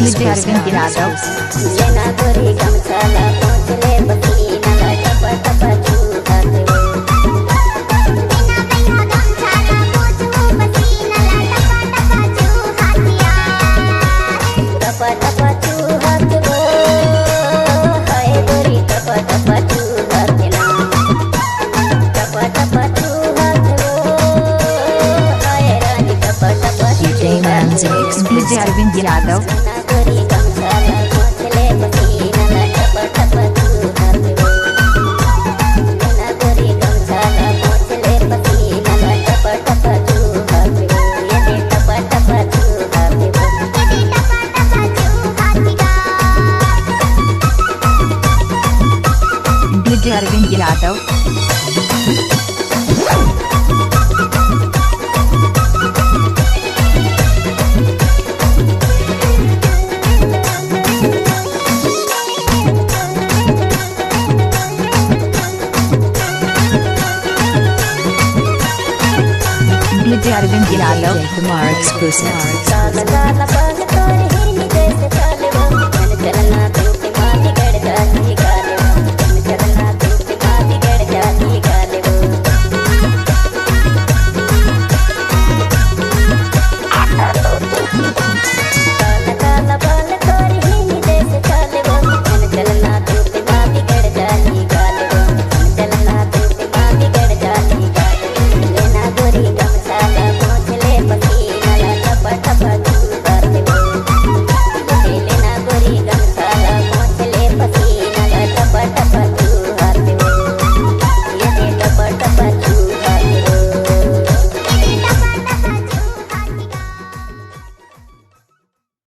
DJ Arvind Yadav. लेना गोरी गमछाला पहुँचले पसीना टप टप चूहत वो। बिना भैया गमछाला पहुँचू पसीना टप टप चूहतिया। टप टप चूहत वो हाय गोरी टप टप चूहत ना। टप टप चूहत वो हाय रानी टप टप DJ Arvind Yadav. DJ Arvind Yadav. DJ Arvind Yadav. Kumar exclusive.